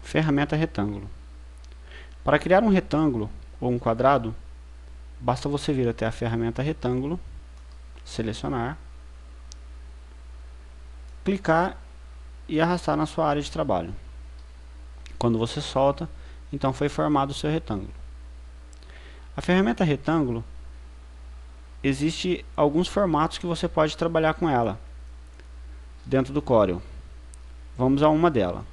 Ferramenta retângulo. Para criar um retângulo ou um quadrado, basta você vir até a ferramenta retângulo, selecionar, clicar e arrastar na sua área de trabalho. Quando você solta, então foi formado o seu retângulo. A ferramenta retângulo, existe alguns formatos que você pode trabalhar com ela dentro do Corel. Vamos a uma delas.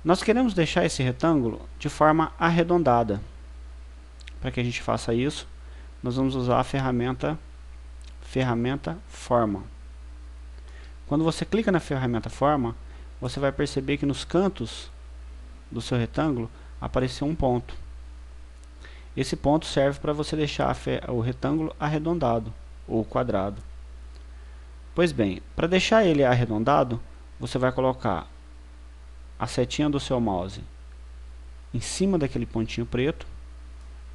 Nós queremos deixar esse retângulo de forma arredondada. Para que a gente faça isso, nós vamos usar a ferramenta Forma. Quando você clica na ferramenta Forma, você vai perceber que nos cantos do seu retângulo apareceu um ponto. Esse ponto serve para você deixar o retângulo arredondado ou quadrado. Pois bem, para deixar ele arredondado, você vai colocar a setinha do seu mouse em cima daquele pontinho preto,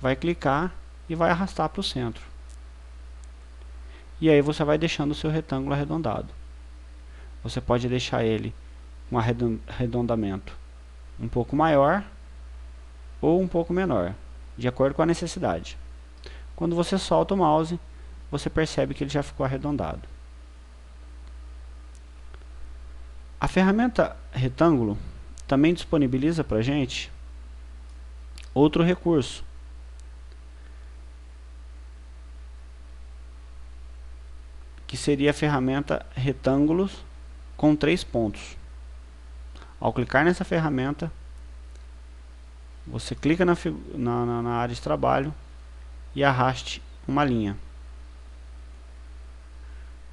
vai clicar e vai arrastar para o centro. E aí você vai deixando o seu retângulo arredondado. Você pode deixar ele com arredondamento um pouco maior ou um pouco menor, de acordo com a necessidade. Quando você solta o mouse, você percebe que ele já ficou arredondado. A ferramenta retângulo também disponibiliza para a gente outro recurso, que seria a ferramenta retângulos com 3 pontos. Ao clicar nessa ferramenta, você clica na área de trabalho e arraste uma linha.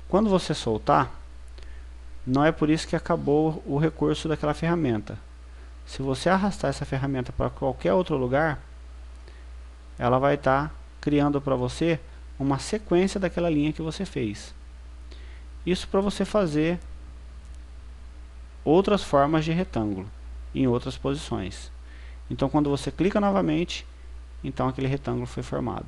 Quando você soltar, não é por isso que acabou o recurso daquela ferramenta. Se você arrastar essa ferramenta para qualquer outro lugar, ela vai estar criando para você uma sequência daquela linha que você fez. Isso para você fazer outras formas de retângulo em outras posições. Então quando você clica novamente, então aquele retângulo foi formado.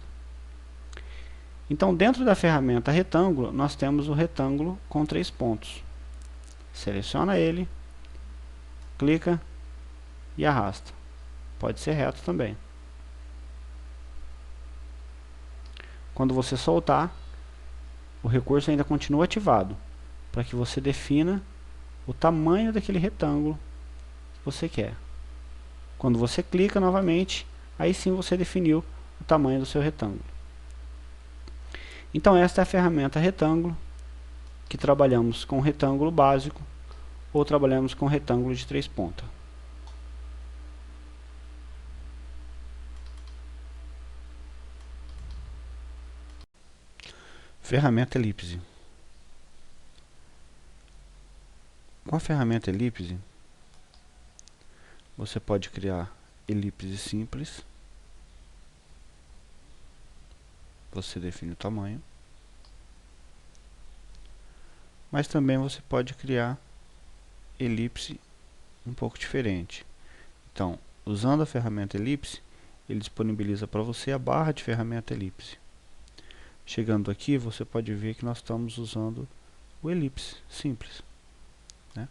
Então dentro da ferramenta retângulo, nós temos o retângulo com 3 pontos. Seleciona ele, clica e arrasta. Pode ser reto também. Quando você soltar, o recurso ainda continua ativado, para que você defina o tamanho daquele retângulo que você quer. Quando você clica novamente, aí sim você definiu o tamanho do seu retângulo. Então esta é a ferramenta retângulo, que trabalhamos com retângulo básico ou trabalhamos com retângulo de 3 pontas. Ferramenta elipse. Com a ferramenta elipse, você pode criar elipse simples. Você define o tamanho. Mas também você pode criar elipse um pouco diferente. Então, usando a ferramenta elipse, ele disponibiliza para você a barra de ferramenta elipse. Chegando aqui, você pode ver que nós estamos usando o elipse simples, né?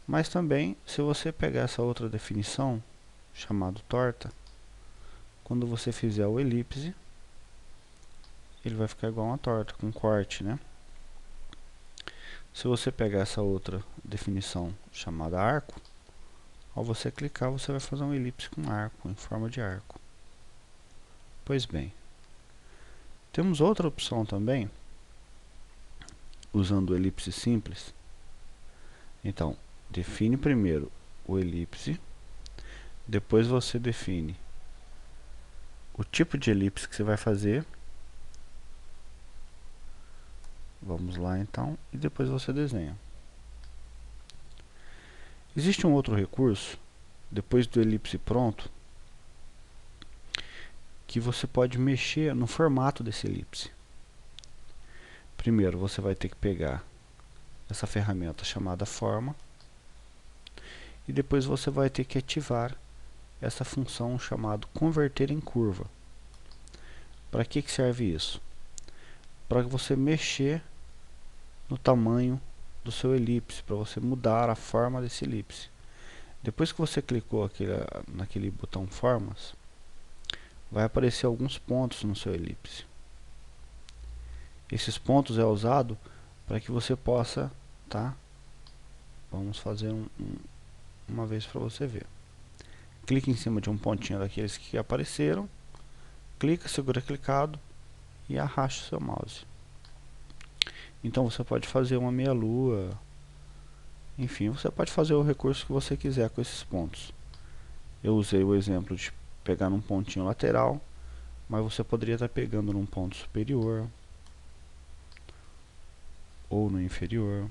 Mas também, se você pegar essa outra definição, chamado torta, quando você fizer o elipse, ele vai ficar igual uma torta, com corte, né? Se você pegar essa outra definição chamada arco, ao você clicar, você vai fazer um elipse com arco, em forma de arco. Pois bem, temos outra opção também, usando o elipse simples. Então, define primeiro o elipse, depois você define o tipo de elipse que você vai fazer. Vamos lá então, e depois você desenha. Existe um outro recurso, depois do elipse pronto, que você pode mexer no formato desse elipse. Primeiro você vai ter que pegar essa ferramenta chamada forma, e depois você vai ter que ativar essa função chamada converter em curva. Para que serve isso? Para você mexer no tamanho do seu elipse, para você mudar a forma desse elipse. Depois que você clicou naquele botão formas, vai aparecer alguns pontos no seu elipse. Esses pontos é usado para que você possa, tá? Vamos fazer uma vez para você ver. Clique em cima de um pontinho daqueles que apareceram, clica, segura clicado e arrasta o seu mouse. Então você pode fazer uma meia-lua, enfim, você pode fazer o recurso que você quiser com esses pontos. Eu usei o exemplo de pegar num pontinho lateral, mas você poderia estar pegando num ponto superior ou no inferior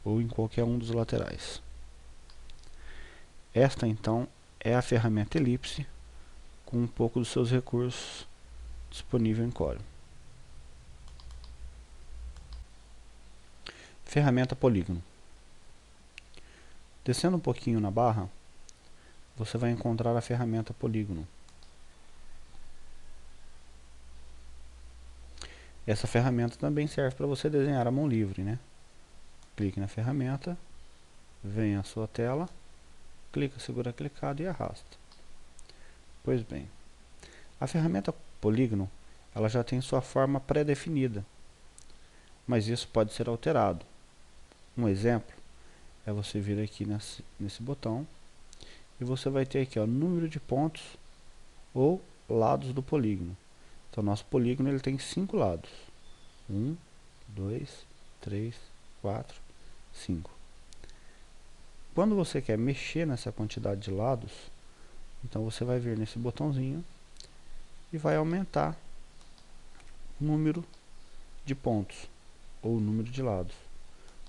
ou em qualquer um dos laterais. Esta então é a ferramenta elipse com um pouco dos seus recursos disponível em Corel. Ferramenta polígono. Descendo um pouquinho na barra, você vai encontrar a ferramenta polígono. Essa ferramenta também serve para você desenhar à mão livre, né? Clique na ferramenta, vem à sua tela, clica, segura clicado e arrasta. Pois bem, a ferramenta polígono, ela já tem sua forma pré-definida, mas isso pode ser alterado. Um exemplo é você vir aqui nesse botão e você vai ter aqui, ó, número de pontos ou lados do polígono. Então nosso polígono ele tem 5 lados. 1, 2, 3, 4, 5. Quando você quer mexer nessa quantidade de lados, então você vai vir nesse botãozinho e vai aumentar o número de pontos ou o número de lados.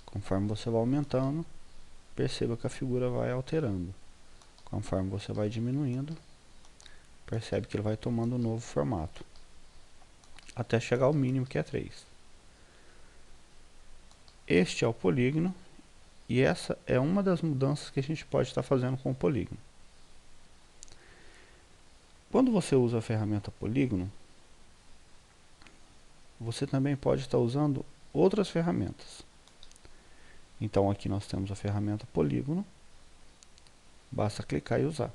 Conforme você vai aumentando, perceba que a figura vai alterando. Conforme você vai diminuindo, percebe que ele vai tomando um novo formato, até chegar ao mínimo, que é 3. Este é o polígono, e essa é uma das mudanças que a gente pode estar fazendo com o polígono. Quando você usa a ferramenta polígono, você também pode estar usando outras ferramentas. Então aqui nós temos a ferramenta polígono, basta clicar e usar.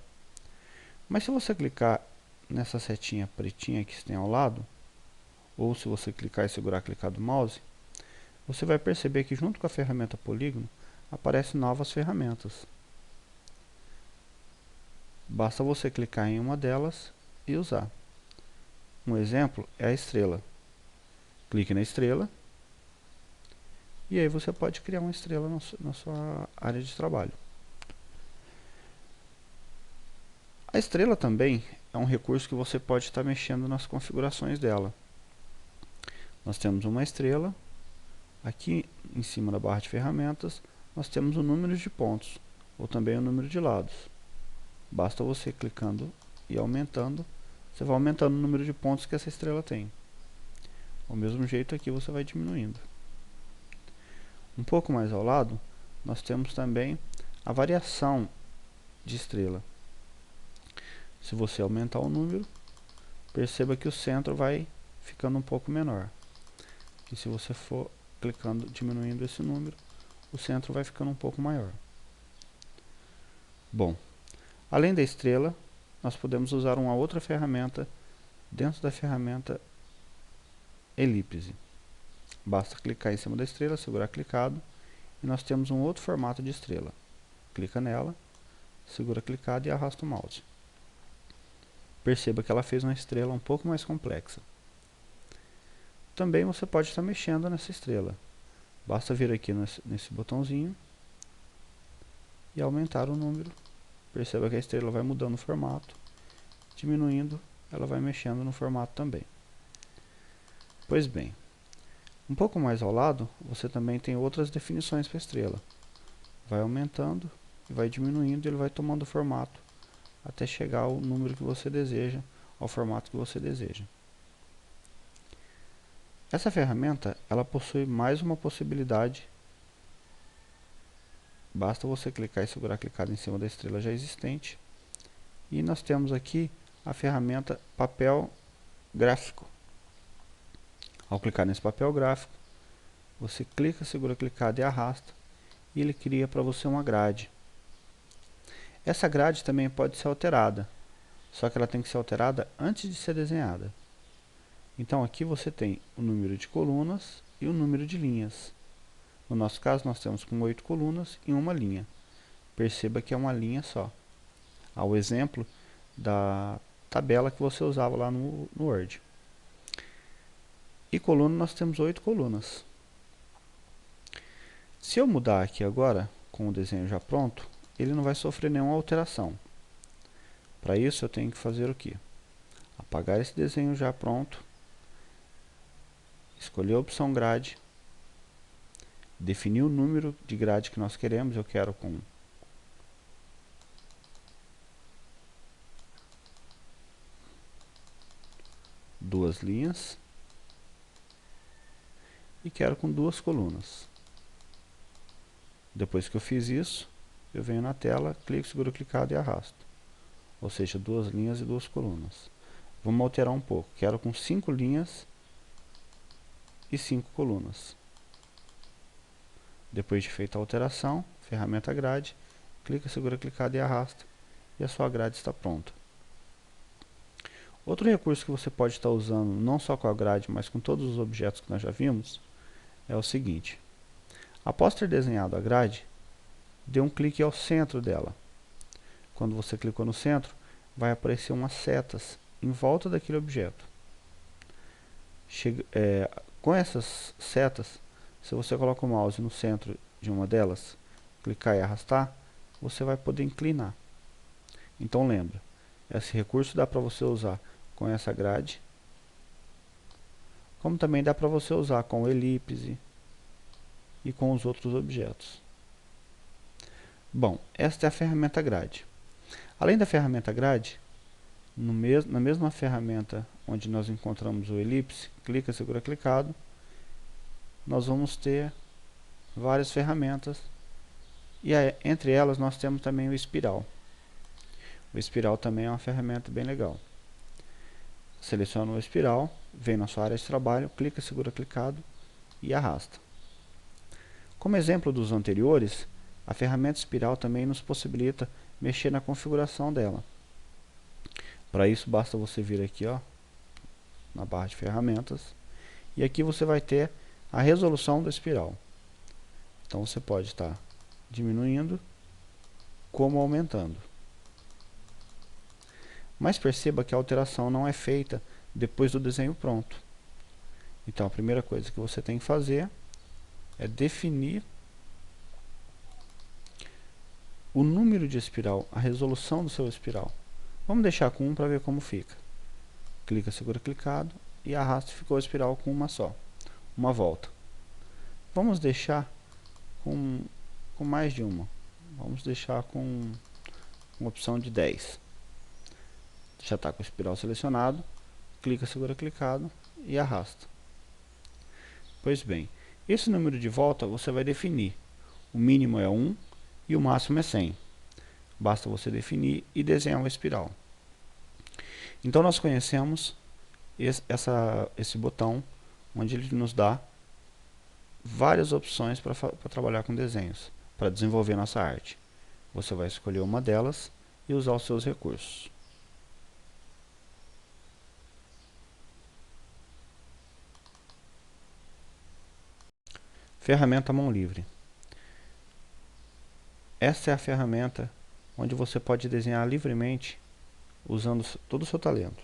Mas se você clicar nessa setinha pretinha que tem ao lado, ou se você clicar e segurar clicado do mouse, você vai perceber que junto com a ferramenta polígono aparecem novas ferramentas. Basta você clicar em uma delas e usar. Um exemplo é a estrela. Clique na estrela e aí você pode criar uma estrela na sua área de trabalho. A estrela também é um recurso que você pode estar mexendo nas configurações dela. Nós temos uma estrela, aqui em cima da barra de ferramentas, nós temos o número de pontos, ou também o número de lados. Basta você clicando e aumentando, você vai aumentando o número de pontos que essa estrela tem. Ao mesmo jeito aqui você vai diminuindo. Um pouco mais ao lado, nós temos também a variação de estrela. Se você aumentar o número, perceba que o centro vai ficando um pouco menor. E se você for clicando, diminuindo esse número, o centro vai ficando um pouco maior. Bom, além da estrela, nós podemos usar uma outra ferramenta dentro da ferramenta elipse. Basta clicar em cima da estrela, segurar clicado, e nós temos um outro formato de estrela. Clica nela, segura clicado e arrasta o mouse. Perceba que ela fez uma estrela um pouco mais complexa. Também você pode estar mexendo nessa estrela. Basta vir aqui nesse botãozinho e aumentar o número. Perceba que a estrela vai mudando o formato. Diminuindo, ela vai mexendo no formato também. Pois bem, um pouco mais ao lado, você também tem outras definições para a estrela. Vai aumentando e vai diminuindo, e ele vai tomando o formato até chegar ao número que você deseja, ao formato que você deseja. Essa ferramenta, ela possui mais uma possibilidade. Basta você clicar e segurar clicado em cima da estrela já existente. E nós temos aqui a ferramenta papel gráfico. Ao clicar nesse papel gráfico, Você clica, segura clicado e arrasta, e ele cria para você uma grade. Essa grade também pode ser alterada, só que ela tem que ser alterada antes de ser desenhada. Então aqui você tem o número de colunas e o número de linhas. No nosso caso nós temos com 8 colunas e uma linha. Perceba que é uma linha só. Ao exemplo da tabela que você usava lá no Word. E coluna nós temos 8 colunas. Se eu mudar aqui agora, com o desenho já pronto, ele não vai sofrer nenhuma alteração. Para isso eu tenho que fazer o quê? Apagar esse desenho já pronto, escolher a opção grade, definir o número de grade que nós queremos, eu quero com 2 linhas e quero com 2 colunas. Depois que eu fiz isso, eu venho na tela, clico, seguro clicado e arrasto. Ou seja, 2 linhas e 2 colunas. Vamos alterar um pouco. Quero com 5 linhas e 5 colunas. Depois de feita a alteração, ferramenta grade, clica, segura clicado e arrasta. E a sua grade está pronta. Outro recurso que você pode estar usando, não só com a grade, mas com todos os objetos que nós já vimos, é o seguinte. Após ter desenhado a grade, dê um clique ao centro dela. Quando você clicou no centro, vai aparecer umas setas em volta daquele objeto. Com essas setas, se você coloca o mouse no centro de uma delas, clicar e arrastar, você vai poder inclinar. Então lembra, esse recurso dá para você usar com essa grade, como também dá para você usar com o elipse e com os outros objetos. Bom, esta é a ferramenta grade. Além da ferramenta grade, na mesma ferramenta onde nós encontramos o elipse, clica, segura clicado, nós vamos ter várias ferramentas e entre elas nós temos também o espiral. O espiral também é uma ferramenta bem legal. Seleciona o espiral, vem na sua área de trabalho, clica, segura clicado e arrasta. Como exemplo dos anteriores, a ferramenta espiral também nos possibilita mexer na configuração dela. Para isso basta você vir aqui, ó, na barra de ferramentas, e aqui você vai ter a resolução da espiral. Então você pode estar diminuindo como aumentando. Mas perceba que a alteração não é feita depois do desenho pronto. Então a primeira coisa que você tem que fazer é definir o número de espiral, a resolução do seu espiral. Vamos deixar com 1 para ver como fica. Clica, segura clicado e arrasta e ficou a espiral com uma só, uma volta. Vamos deixar com mais de uma. Vamos deixar com uma opção de 10. Já está com o espiral selecionado, clica, segura clicado e arrasta. Pois bem, esse número de volta você vai definir. O mínimo é 1 e o máximo é 100. Basta você definir e desenhar uma espiral. Então nós conhecemos esse botão, onde ele nos dá várias opções para trabalhar com desenhos, para desenvolver nossa arte. Você vai escolher uma delas e usar os seus recursos. Ferramenta mão livre. Essa é a ferramenta onde você pode desenhar livremente usando todo o seu talento.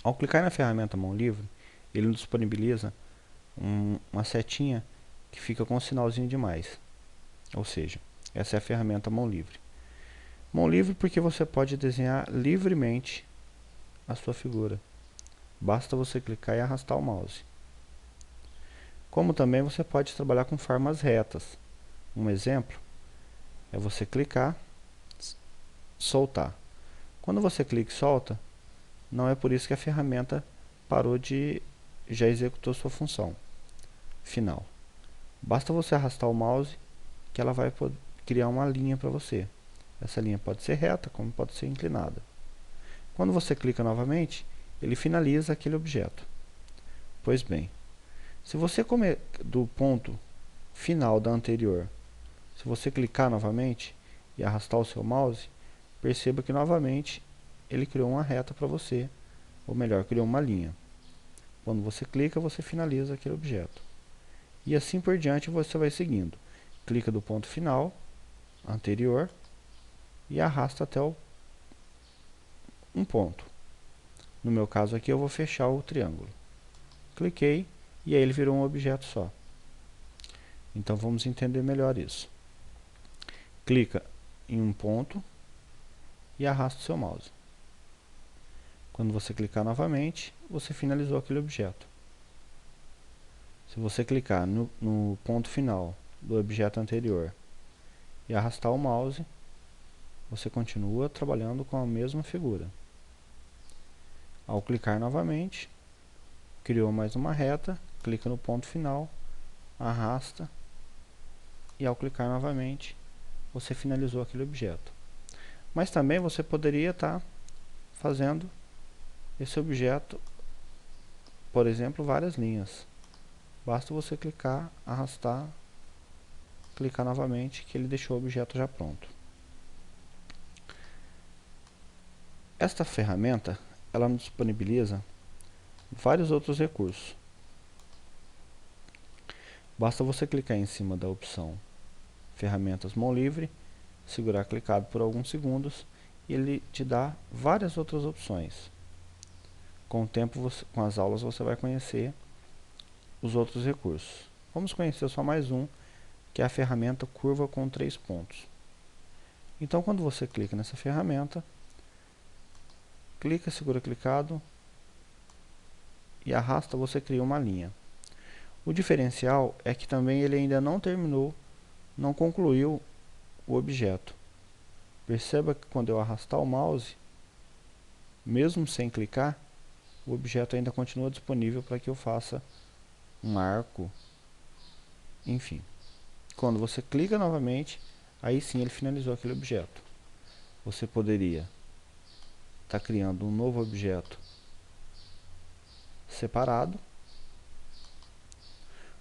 Ao clicar na ferramenta mão livre, ele nos disponibiliza uma setinha que fica com um sinalzinho de mais. Ou seja, essa é a ferramenta mão livre. Mão livre porque você pode desenhar livremente a sua figura. Basta você clicar e arrastar o mouse. Como também você pode trabalhar com formas retas. Um exemplo é você clicar, soltar. Quando você clica e solta, não é por isso que a ferramenta já executou sua função final. Basta você arrastar o mouse que ela vai criar uma linha para você. Essa linha pode ser reta, como pode ser inclinada. Quando você clica novamente, ele finaliza aquele objeto. Pois bem, Se você comer do ponto final da anterior, se você clicar novamente e arrastar o seu mouse, perceba que novamente ele criou uma reta para você, ou melhor, criou uma linha. Quando você clica, você finaliza aquele objeto. E assim por diante você vai seguindo. Clica do ponto final, anterior, e arrasta até um ponto. No meu caso aqui eu vou fechar o triângulo. Cliquei e aí ele virou um objeto só. Então vamos entender melhor isso. Clica em um ponto e arrasta o seu mouse. Quando você clicar novamente, você finalizou aquele objeto. Se você clicar no ponto final do objeto anterior e arrastar o mouse, você continua trabalhando com a mesma figura. Ao clicar novamente, criou mais uma reta, clica no ponto final, arrasta e ao clicar novamente, você finalizou aquele objeto. Mas também você poderia estar fazendo esse objeto, por exemplo, várias linhas. Basta você clicar, arrastar, clicar novamente, que ele deixou o objeto já pronto. Esta ferramenta, ela nos disponibiliza vários outros recursos. Basta você clicar em cima da opção Ferramentas Mão Livre, segurar clicado por alguns segundos e ele te dá várias outras opções. Com o tempo, com as aulas, você vai conhecer os outros recursos. Vamos conhecer só mais um, que é a ferramenta Curva com 3 pontos. Então, quando você clica nessa ferramenta, clica, segura clicado e arrasta, você cria uma linha. O diferencial é que também ele ainda não terminou, não concluiu o objeto. Perceba que quando eu arrastar o mouse, mesmo sem clicar, o objeto ainda continua disponível para que eu faça um arco, enfim. Quando você clica novamente, aí sim ele finalizou aquele objeto. Você poderia estar criando um novo objeto separado,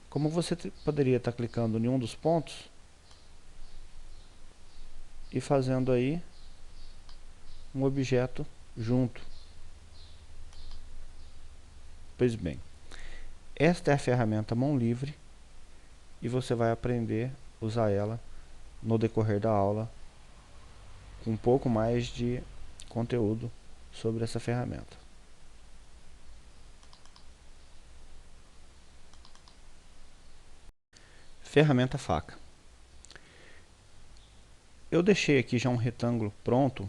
como você poderia estar clicando em um dos pontos e fazendo aí um objeto junto. Pois bem, esta é a ferramenta Mão Livre e você vai aprender a usar ela no decorrer da aula com um pouco mais de conteúdo sobre essa ferramenta. Ferramenta faca. Eu deixei aqui já um retângulo pronto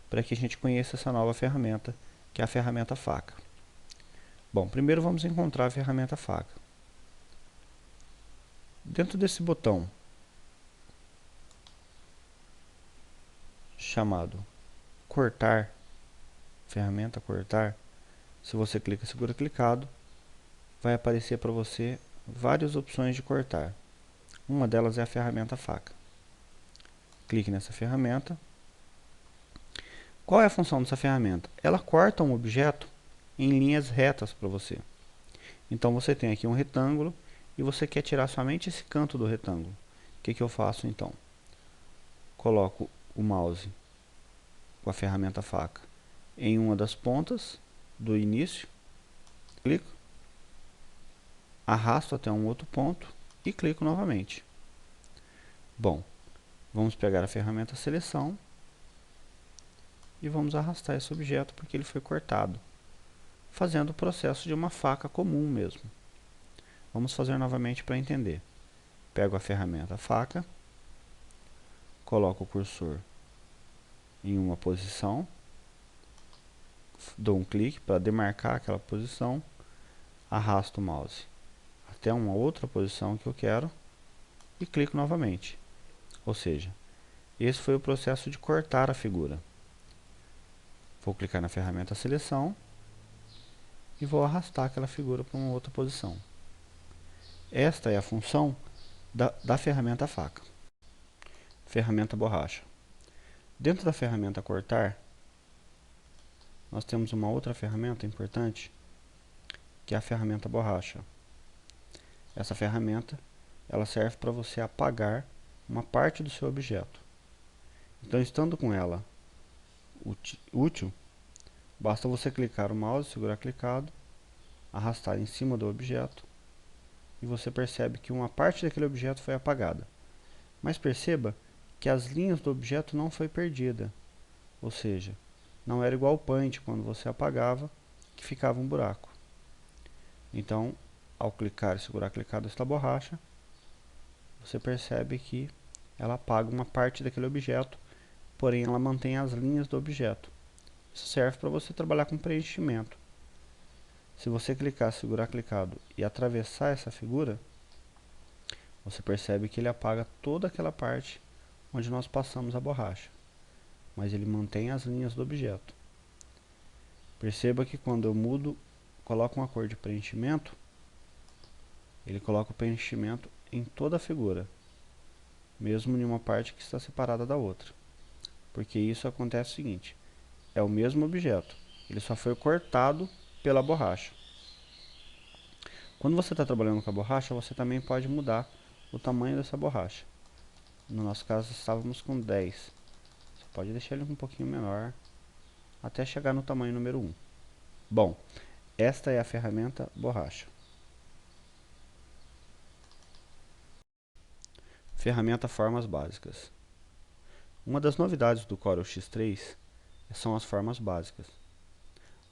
para que a gente conheça essa nova ferramenta, que é a ferramenta faca. Bom, primeiro vamos encontrar a ferramenta faca. Dentro desse botão chamado cortar, ferramenta cortar, se você clica, segura clicado, vai aparecer para você várias opções de cortar. Uma delas é a ferramenta faca. Clique nessa ferramenta. Qual é a função dessa ferramenta? Ela corta um objeto em linhas retas para você. Então você tem aqui um retângulo e você quer tirar somente esse canto do retângulo. O que eu faço então? Coloco o mouse com a ferramenta faca em uma das pontas do início, clico, arrasto até um outro ponto e clico novamente. Bom, vamos pegar a ferramenta seleção e vamos arrastar esse objeto porque ele foi cortado, fazendo o processo de uma faca comum mesmo. Vamos fazer novamente para entender. Pego a ferramenta faca, coloco o cursor em uma posição, dou um clique para demarcar aquela posição, arrasto o mouse até uma outra posição que eu quero e clico novamente. Ou seja, esse foi o processo de cortar a figura. Vou clicar na ferramenta seleção e vou arrastar aquela figura para uma outra posição. Esta é a função da ferramenta faca. Ferramenta borracha. Dentro da ferramenta cortar, nós temos uma outra ferramenta importante, que é a ferramenta borracha. Essa ferramenta, ela serve para você apagar uma parte do seu objeto. Então, estando com ela útil, basta você clicar o mouse, segurar clicado, arrastar em cima do objeto e você percebe que uma parte daquele objeto foi apagada. Mas perceba que as linhas do objeto não foi perdida, ou seja, não era igual ao Paint quando você apagava, que ficava um buraco. Então, ao clicar e segurar clicado esta borracha, você percebe que ela apaga uma parte daquele objeto, porém ela mantém as linhas do objeto. Isso serve para você trabalhar com preenchimento. Se você clicar, segurar clicado e atravessar essa figura, você percebe que ele apaga toda aquela parte onde nós passamos a borracha, mas ele mantém as linhas do objeto. Perceba que quando eu mudo, coloco uma cor de preenchimento, ele coloca o preenchimento em toda a figura, mesmo em uma parte que está separada da outra. Porque isso acontece o seguinte, é o mesmo objeto, ele só foi cortado pela borracha. Quando você está trabalhando com a borracha, você também pode mudar o tamanho dessa borracha. No nosso caso, estávamos com 10. Você pode deixar ele um pouquinho menor, até chegar no tamanho número 1. Bom, esta é a ferramenta borracha. Ferramenta Formas Básicas. Uma das novidades do Corel X3 são as formas básicas.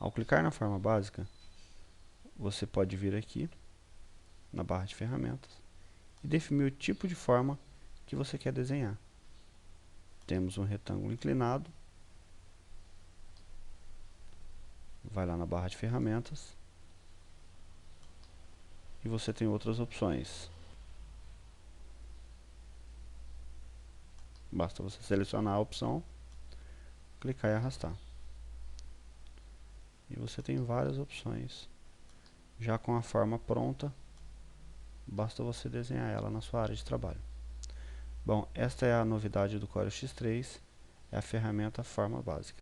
Ao clicar na forma básica, você pode vir aqui na barra de ferramentas e definir o tipo de forma que você quer desenhar. Temos um retângulo inclinado, vai lá na barra de ferramentas e você tem outras opções. Basta você selecionar a opção, clicar e arrastar. E você tem várias opções. Já com a forma pronta, basta você desenhar ela na sua área de trabalho. Bom, esta é a novidade do Corel X3, é a ferramenta Forma Básica.